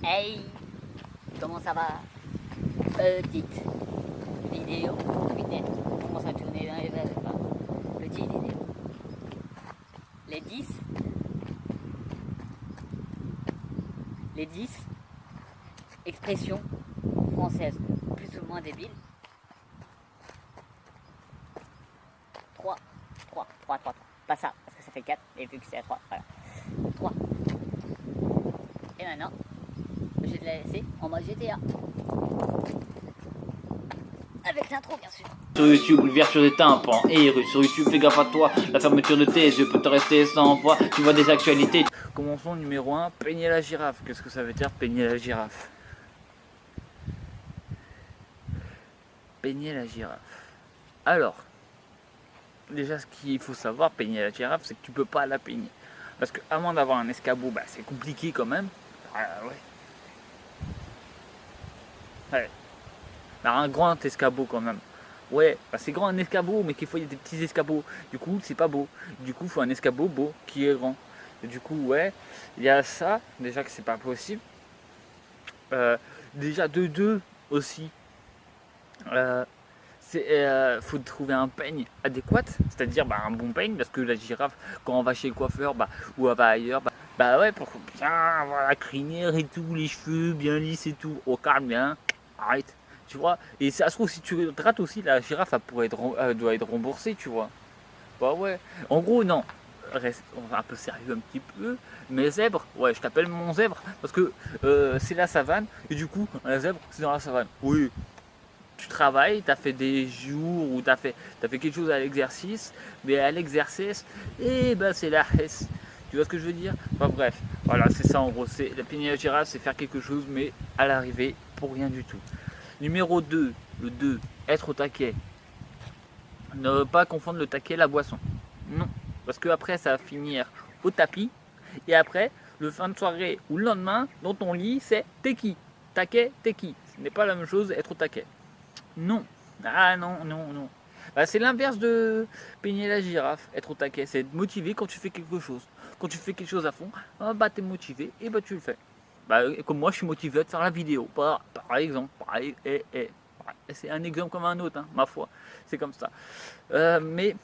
Hey, comment ça va? Petite vidéo, putain, on commence à tourner dans les verres, petite vidéo. Les 10 expressions françaises plus ou moins débiles. 3, pas ça, parce que ça fait 4, et vu que c'est à 3, voilà. 3. Et maintenant, je vais te la laisser en mode GTA. Avec l'intro, bien sûr. Sur YouTube, l'ouverture des tympans et sur YouTube, fais gaffe à toi, la fermeture de tes yeux peut te rester sans voix, tu vois des actualités. Commençons numéro 1, peigner la girafe. Qu'est-ce que ça veut dire peigner la girafe? Peigner la girafe. Alors, déjà ce qu'il faut savoir, peigner la girafe, c'est que tu peux pas la peigner. Parce que avant d'avoir un escabeau, bah, c'est compliqué quand même. Ouais. Alors, un grand escabeau quand même. Ouais, bah c'est grand un escabeau, mais qu'il faut y a des petits escabeaux. Du coup, c'est pas beau. Du coup, il faut un escabeau beau qui est grand. Et du coup, ouais, il y a ça, déjà que c'est pas possible. Déjà de deux aussi. Faut trouver un peigne adéquat, c'est-à-dire bah, un bon peigne, parce que la girafe, quand on va chez le coiffeur ou elle va ailleurs, bah ouais, pour bien avoir la crinière et tout, les cheveux bien lisses et tout, au calme, bien, arrête, tu vois. Et ça se trouve, si tu grattes aussi, la girafe, elle doit être remboursée, tu vois. Bah ouais, en gros, non. Reste on va un peu sérieux un petit peu, mais zèbre, ouais, je t'appelle mon zèbre parce que c'est la savane et du coup, un zèbre, c'est dans la savane. Oui, tu travailles, tu as fait des jours où t'as fait quelque chose à l'exercice, mais à l'exercice, et ben c'est la hesse. Tu vois ce que je veux dire? Enfin bref, voilà, c'est ça en gros. C'est la peigner la girafe, c'est faire quelque chose, mais à l'arrivée, pour rien du tout. Numéro 2, le 2, être au taquet. Ne pas confondre le taquet et la boisson. Non, parce que après ça va finir au tapis, et après, le fin de soirée ou le lendemain, dans ton lit, c'est t'es qui? Taquet, t'es qui? Ce n'est pas la même chose, être au taquet. Non. Ah non, non, non. Bah, c'est l'inverse de peigner la girafe, être au taquet. C'est être motivé quand tu fais quelque chose. Quand tu fais quelque chose à fond, bah t'es motivé et bah tu le fais. Bah, comme moi, je suis motivé à te faire la vidéo. Par exemple. C'est un exemple comme un autre, hein, ma foi. C'est comme ça. Mais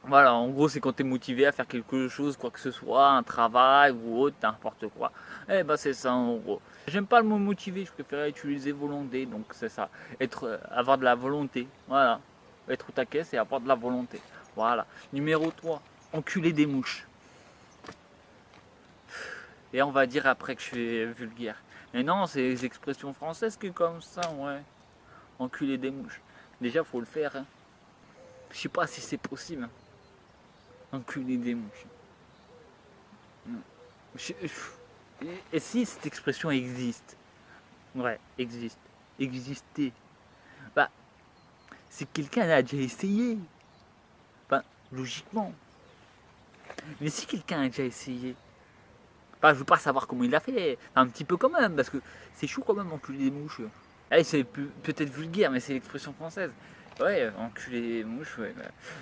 voilà, en gros, c'est quand tu es motivé à faire quelque chose, quoi que ce soit, un travail ou autre, n'importe quoi. Eh ben, c'est ça en gros. J'aime pas le mot motivé, je préfère utiliser volonté, donc c'est ça. Avoir de la volonté, voilà. Être au taquet, c'est avoir de la volonté. Voilà. Numéro 3, enculer des mouches. Et on va dire après que je suis vulgaire. Mais non, c'est les expressions françaises qui comme ça, ouais. Enculer des mouches. Déjà, faut le faire. Hein. Je sais pas si c'est possible. Enculer des mouches. Et si cette expression existe, ouais, existe, exister, bah, c'est que quelqu'un a déjà essayé, bah, logiquement. Mais si quelqu'un a déjà essayé, bah, je veux pas savoir comment il l'a fait, un petit peu quand même, parce que c'est chaud quand même enculer des mouches. Allez, c'est peut-être vulgaire, mais c'est l'expression française. Ouais, enculer des mouches, ouais.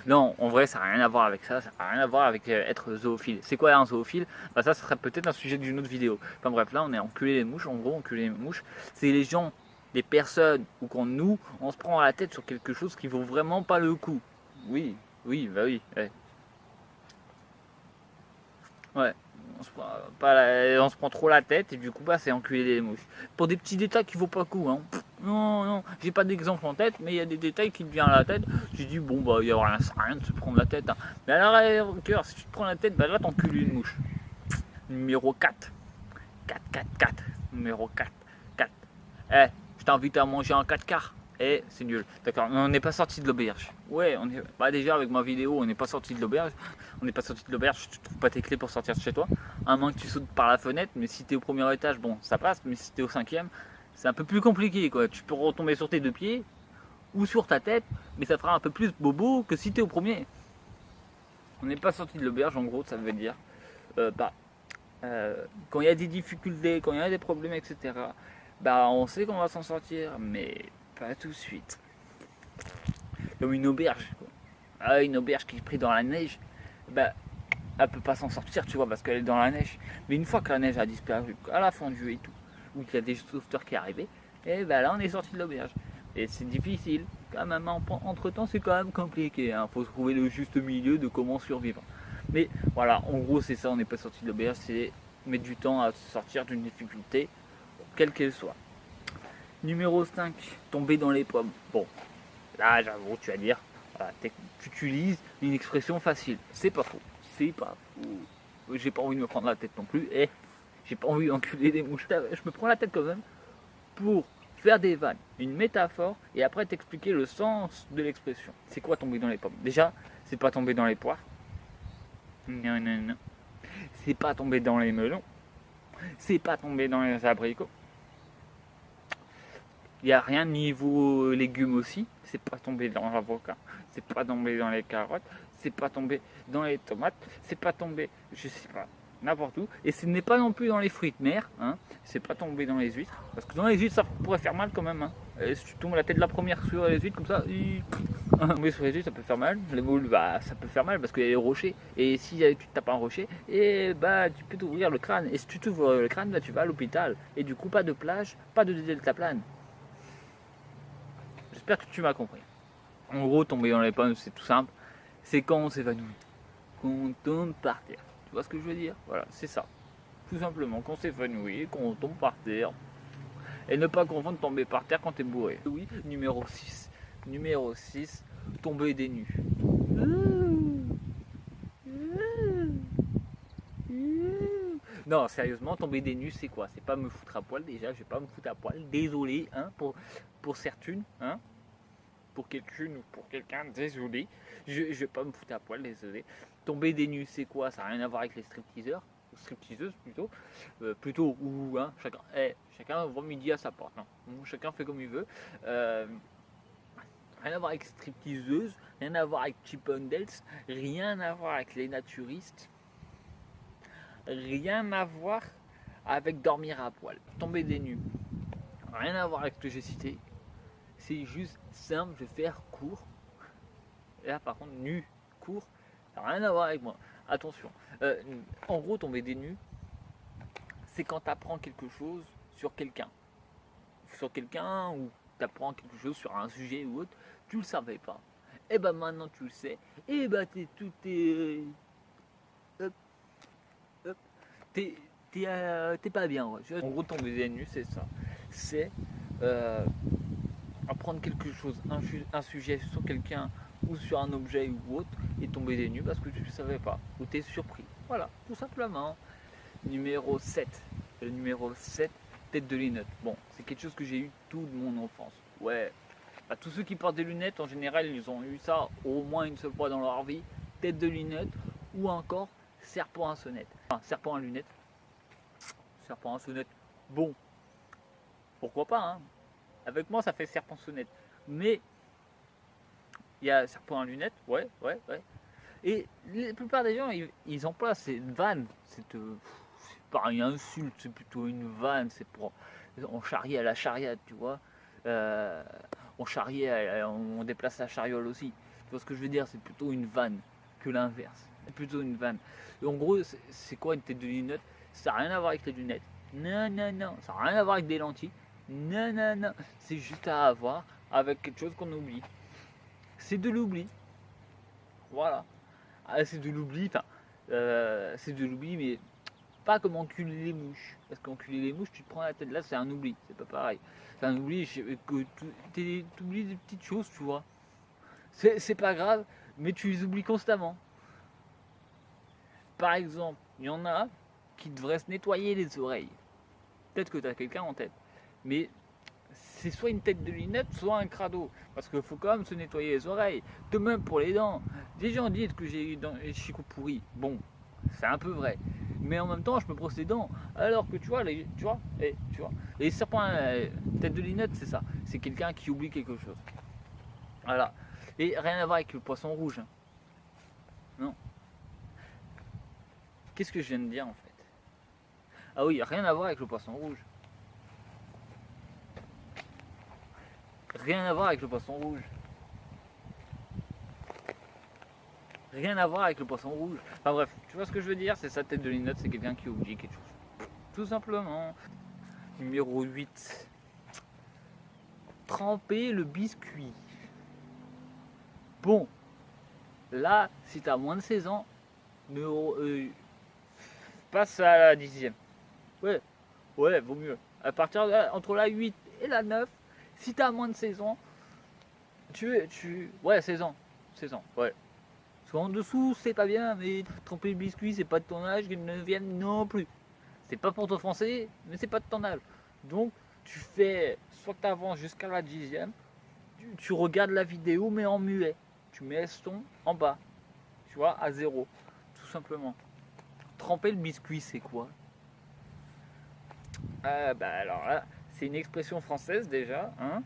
Non, en vrai, ça n'a rien à voir avec ça, ça n'a rien à voir avec être zoophile. C'est quoi un zoophile? Bah ça serait peut-être un sujet d'une autre vidéo. Enfin bref, là on est enculer les mouches, en gros, enculer les mouches, c'est les gens, les personnes, ou quand nous, on se prend à la tête sur quelque chose qui vaut vraiment pas le coup. Oui, oui, bah oui, ouais. Ouais, on se prend trop la tête et du coup bah c'est enculer les mouches. Pour des petits détails qui vaut pas le coup, hein. Non, non, j'ai pas d'exemple en tête, mais il y a des détails qui me viennent à la tête. J'ai dit bon bah il y a rien de se prendre la tête. Hein. Mais alors cœur, si tu te prends la tête, bah là t'encules une mouche. Numéro 4. 4. Numéro 4. 4. Eh, je t'invite à manger un 4 quarts. Eh, c'est nul. D'accord, on n'est pas sorti de l'auberge. Ouais, on est. Bah déjà avec ma vidéo, on n'est pas sorti de l'auberge. On n'est pas sorti de l'auberge, tu trouves pas tes clés pour sortir de chez toi. À moins que tu sautes par la fenêtre, mais si t'es au premier étage, bon, ça passe, mais si t'es au cinquième, c'est un peu plus compliqué quoi. Tu peux retomber sur tes deux pieds ou sur ta tête, mais ça fera un peu plus bobo que si t'es au premier. On n'est pas sorti de l'auberge, en gros, ça veut dire. Bah, quand il y a des difficultés, quand il y a des problèmes, etc., bah on sait qu'on va s'en sortir, mais pas tout de suite. Comme une auberge, quoi. Ah, une auberge qui est prise dans la neige, bah elle peut pas s'en sortir, tu vois, parce qu'elle est dans la neige. Mais une fois que la neige a disparu, elle a fondu et tout, ou qu'il y a des sauveteurs qui arrivaient, et ben là on est sorti de l'auberge. Et c'est difficile, quand même, entre temps c'est quand même compliqué, hein. Faut trouver le juste milieu de comment survivre. Mais voilà, en gros c'est ça, on n'est pas sorti de l'auberge, c'est mettre du temps à sortir d'une difficulté, quelle qu'elle soit. Numéro 5, tomber dans les pommes. Bon, là j'avoue, tu vas dire, voilà, tu utilises une expression facile. C'est pas faux, c'est pas faux. J'ai pas envie de me prendre la tête non plus, et j'ai pas envie d'enculer des mouches. Je me prends la tête quand même pour faire des vannes, une métaphore, et après t'expliquer le sens de l'expression. C'est quoi tomber dans les pommes? Déjà, c'est pas tomber dans les poires. Non, non, non. C'est pas tomber dans les melons. C'est pas tomber dans les abricots. Il n'y a rien niveau légumes aussi. C'est pas tomber dans l'avocat. C'est pas tomber dans les carottes. C'est pas tomber dans les tomates. C'est pas tomber, je sais pas, n'importe où. Et ce n'est pas non plus dans les fruits de mer. Hein. C'est pas tomber dans les huîtres. Parce que dans les huîtres, ça pourrait faire mal quand même. Hein. Et si tu tombes la tête de la première sur les huîtres comme ça, tomber sur les huîtres, ça peut faire mal. Les moules, bah, ça peut faire mal parce qu'il y a des rochers. Et si tu tapes un rocher, et bah, tu peux t'ouvrir le crâne. Et si tu t'ouvres le crâne, bah, tu vas à l'hôpital. Et du coup, pas de plage, pas de deltaplane. J'espère que tu m'as compris. En gros, tomber dans les pommes, c'est tout simple. C'est quand on s'évanouit. Quand on tombe par terre. Tu vois ce que je veux dire? Voilà, c'est ça. Tout simplement, quand on s'évanouit, quand on tombe par terre. Et ne pas confondre tomber par terre quand t'es bourré. Oui, numéro 6. Numéro 6, tomber des nues. Non, sérieusement, tomber des nues, c'est quoi? C'est pas me foutre à poil déjà, je vais pas me foutre à poil. Désolé, hein, pour certaines, hein. Pour quelqu'une ou pour quelqu'un, désolé. Je vais pas me foutre à poil, désolé. Tomber des nues, c'est quoi? Ça n'a rien à voir avec les stripteaseurs. Stripteaseuses plutôt ou hein, chacun voit midi à sa porte, non, chacun fait comme il veut, rien à voir avec stripteaseuses, rien à voir avec Chippendales, rien à voir avec les naturistes, rien à voir avec dormir à poil, tomber des nues, rien à voir avec ce que j'ai cité, c'est juste simple, je vais faire court, et là par contre nu, court, ça n'a rien à voir avec moi. Attention, en gros, tomber des nues, c'est quand tu apprends quelque chose sur quelqu'un. Ou tu apprends quelque chose sur un sujet ou autre, tu le savais pas. Et ben maintenant tu le sais, et ben t'es pas bien. Ouais. En gros, tomber des nues, c'est ça. C'est apprendre quelque chose, un sujet sur quelqu'un ou sur un objet ou autre, et tomber des nues parce que tu ne savais pas, ou tu es surpris. Voilà, tout simplement. Numéro 7. Le numéro 7, tête de lunettes. Bon, c'est quelque chose que j'ai eu toute mon enfance. Ouais. Bah, tous ceux qui portent des lunettes, en général, ils ont eu ça au moins une seule fois dans leur vie. Tête de lunettes ou encore serpent à sonnette. Enfin, serpent à lunettes. Serpent à sonnette. Bon, pourquoi pas, hein. Avec moi, ça fait serpent sonnette. Mais il y a serpent à lunettes, ouais. Et la plupart des gens, ils emploient ces vannes. C'est pas une insulte, c'est plutôt une vanne. C'est pour on charrie à la charriade, tu vois. On charrie, on déplace la chariole aussi. Tu vois ce que je veux dire? C'est plutôt une vanne que l'inverse. C'est plutôt une vanne. Et en gros, c'est quoi une tête de lunettes? Ça n'a rien à voir avec les lunettes. Non. Ça n'a rien à voir avec des lentilles. Non. C'est juste à avoir avec quelque chose qu'on oublie. C'est de l'oubli. Voilà. Ah, c'est de l'oubli, mais pas comme enculer les mouches. Parce qu'enculer les mouches, tu te prends la tête là, c'est un oubli. C'est pas pareil. C'est un oubli que tu oublies des petites choses, tu vois. C'est pas grave, mais tu les oublies constamment. Par exemple, il y en a qui devraient se nettoyer les oreilles. Peut-être que tu as quelqu'un en tête. Mais c'est soit une tête de lunette, soit un crado. Parce qu'il faut quand même se nettoyer les oreilles. De même pour les dents. Des gens disent que j'ai les chicots pourris. Bon, c'est un peu vrai. Mais en même temps, je me brosse les dents. Alors que tu vois, les serpents, tête de lunette, c'est ça. C'est quelqu'un qui oublie quelque chose. Voilà. Et rien à voir avec le poisson rouge. Hein. Non. Qu'est-ce que je viens de dire en fait? Ah oui, rien à voir avec le poisson rouge. Rien à voir avec le poisson rouge. Rien à voir avec le poisson rouge. Enfin bref, tu vois ce que je veux dire? C'est sa tête de linotte, c'est quelqu'un qui oublie quelque chose. Tout simplement. Numéro 8. Tremper le biscuit. Bon, là, si tu as moins de 16 ans, passe à la 10e. Ouais, vaut mieux. À partir de entre la 8 et la 9, si tu as moins de 16 ans, ouais, 16 ans. 16 ans, ouais. Parce qu'en dessous, c'est pas bien, mais tremper le biscuit, c'est pas de ton âge, une 9e non plus. C'est pas pour t'offenser, mais c'est pas de ton âge. Donc, tu fais, soit que tu avances jusqu'à la 10e, tu regardes la vidéo, mais en muet. Tu mets son en bas, tu vois, à 0, tout simplement. Tremper le biscuit, c'est quoi? Alors là, c'est une expression française déjà, hein.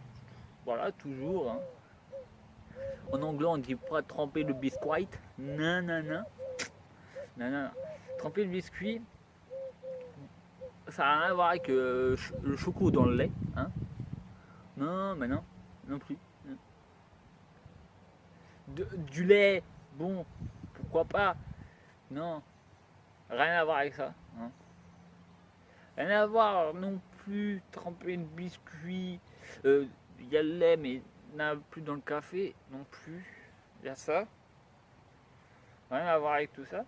Voilà, toujours, hein. En anglais, on dit pas tremper le biscuit. Non, non, non. Non, non, non. Tremper le biscuit, ça n'a rien à voir avec le choco dans le lait, hein. Non, mais non, non plus. Du lait, bon, pourquoi pas. Non, rien à voir avec ça. Hein. Rien à voir non plus, tremper le biscuit. Il y a le lait, mais il n'y en a plus dans le café non plus. Il y a ça. Rien à voir avec tout ça.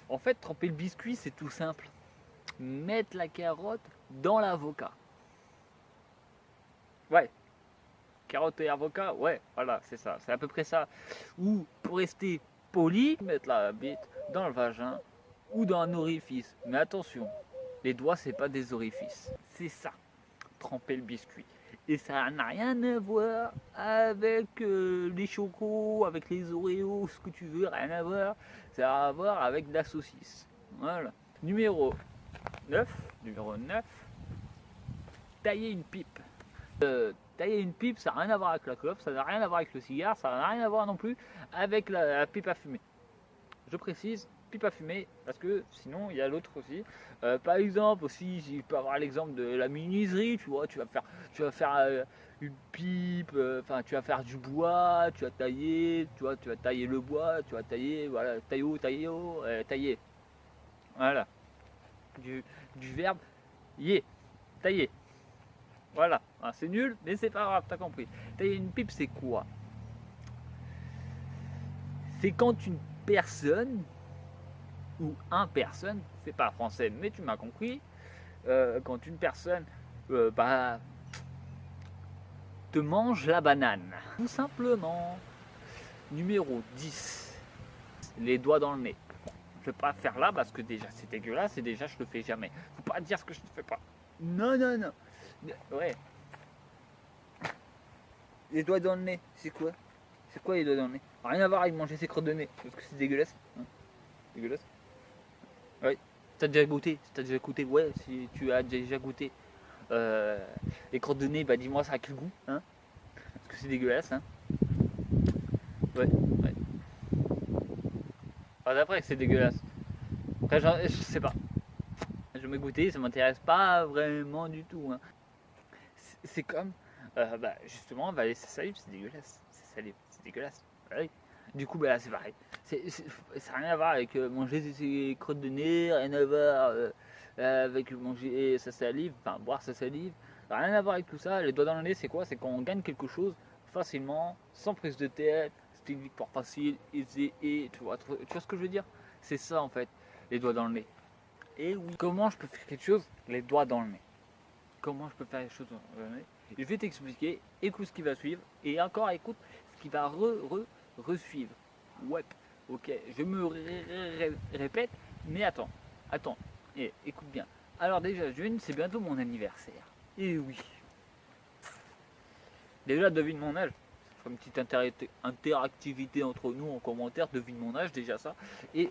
En fait, tremper le biscuit, c'est tout simple. Mettre la carotte dans l'avocat. Ouais. Carotte et avocat, ouais, voilà, c'est ça. C'est à peu près ça. Ou, pour rester poli, mettre la bite dans le vagin ou dans un orifice. Mais attention, les doigts, c'est pas des orifices. C'est ça, tremper le biscuit. Et ça n'a rien à voir avec les chocos, avec les Oreos, ce que tu veux, rien à voir. Ça a à voir avec de la saucisse. Voilà. Numéro 9, tailler une pipe. Tailler une pipe, ça n'a rien à voir avec la clope, ça n'a rien à voir avec le cigare, ça n'a rien à voir non plus avec la pipe à fumer. Je précise, pipe à fumer, parce que sinon il y a l'autre aussi. Par exemple, aussi, je peux avoir l'exemple de la menuiserie, tu vois, tu vas faire une pipe, enfin tu vas faire du bois, tu vas tailler, tu vois, tu vas tailler le bois, tu vas tailler, voilà, tailler. Voilà. Du verbe tailler. Voilà, c'est nul, mais c'est pas grave, t'as compris. Tailler une pipe, c'est quoi? C'est quand une personne, ou un personne, c'est pas français, mais tu m'as compris, quand une personne te mange la banane. Tout simplement. Numéro 10, les doigts dans le nez. Je vais pas faire là parce que déjà c'est dégueulasse et déjà je le fais jamais. Faut pas dire ce que je ne fais pas. Non, non, non. Ouais. Les doigts dans le nez, c'est quoi? C'est quoi les doigts dans le nez? Rien à voir avec manger ses crottes de nez, parce que c'est dégueulasse. Hein, dégueulasse. Ouais. T'as déjà goûté? T'as déjà goûté? Ouais, si tu as déjà goûté les crottes de nez, bah dis-moi ça a quel goût, hein? Parce que c'est dégueulasse, hein? Ouais, ouais. Alors d'après que c'est dégueulasse. Après, je sais pas. Je me goûter, ça m'intéresse pas vraiment du tout. Hein. C'est comme, justement, avaler sa salive, c'est dégueulasse. C'est dégueulasse. Ouais. Du coup, là, c'est pareil. Ça n'a rien à voir avec manger ses crottes de nez, rien à voir avec manger sa salive, enfin boire sa salive. Rien à voir avec tout ça. Les doigts dans le nez, c'est quoi? C'est quand on gagne quelque chose facilement, sans prise de tête. C'est une victoire facile, aisée, et tu vois ce que je veux dire? C'est ça en fait, les doigts dans le nez. Et oui, comment je peux faire quelque chose, les doigts dans le nez? Comment je peux faire les choses dans le nez? Je vais t'expliquer, écoute ce qui va suivre, et encore écoute ce qui va re-suivre. Ouais, ok, je me répète, mais attends, et écoute bien. Alors déjà, June, c'est bientôt mon anniversaire. Et oui. Déjà, devine mon âge. Une petite interactivité entre nous en commentaire, devine mon âge, déjà ça. Et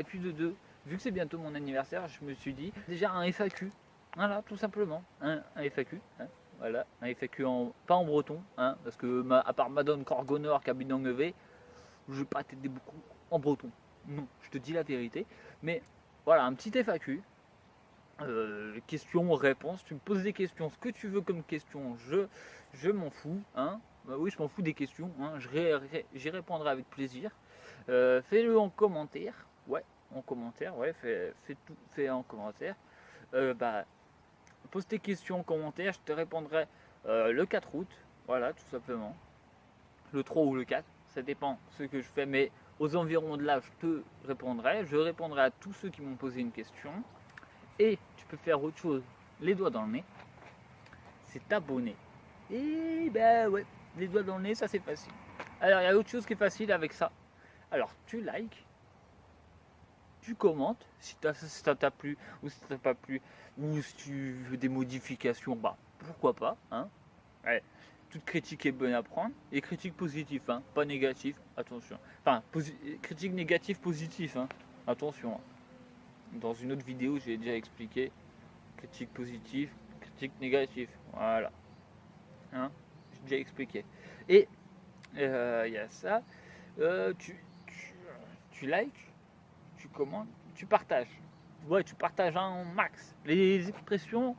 puis de deux, vu que c'est bientôt mon anniversaire, je me suis dit, déjà un FAQ. Voilà, tout simplement, un FAQ. Hein, voilà, un FAQ pas en breton, hein, parce que à part Madone Corgonor qui habite dans Ngevé, je vais pas t'aider beaucoup en breton. Non, je te dis la vérité. Mais voilà, un petit FAQ. Questions, réponses, tu me poses des questions, ce que tu veux comme question, je m'en fous. Hein. Bah oui, je m'en fous des questions, hein. J'y répondrai avec plaisir. Fais-le en commentaire. Ouais, en commentaire. Ouais, fais en commentaire. Bah, pose tes questions en commentaire. Je te répondrai le 4 août. Voilà, tout simplement. Le 3 ou le 4. Ça dépend ce que je fais. Mais aux environs de là, je te répondrai. Je répondrai à tous ceux qui m'ont posé une question. Et tu peux faire autre chose. Les doigts dans le nez. C'est t'abonner. Et ben ouais, les doigts dans le nez, ça c'est facile. Alors il y a autre chose qui est facile avec ça. Alors tu likes, tu commentes si ça t'a plu ou si ça t'a pas plu, ou si tu veux des modifications, bah pourquoi pas. Hein. Ouais. Toute critique est bonne à prendre, et critique positive, hein, pas négative, attention. Enfin, critique négative, positive, hein, attention. Dans une autre vidéo, j'ai déjà expliqué critique positive, critique négative, voilà. Hein, j'ai déjà expliqué. Et il y a ça, tu likes, tu commentes, tu partages. Ouais, tu partages un max. Les expressions,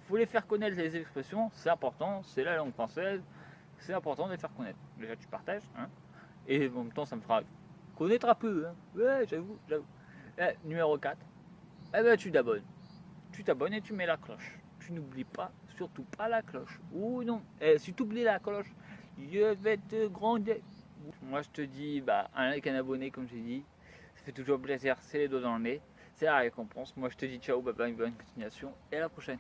faut les faire connaître, les expressions, c'est important, c'est la langue française, c'est important de les faire connaître. Déjà, tu partages, hein, et en même temps, ça me fera connaître un peu, hein. Ouais, j'avoue. Numéro 4, eh ben, tu t'abonnes. Tu t'abonnes et tu mets la cloche. Tu n'oublies pas, surtout pas la cloche. Ou non, si tu oublies la cloche, je vais te gronder. Moi, je te dis, bah, un like, un abonné, comme j'ai dit. Ça fait toujours plaisir, c'est les doigts dans le nez. C'est la récompense. Moi, je te dis ciao, bye bye, bonne continuation et à la prochaine.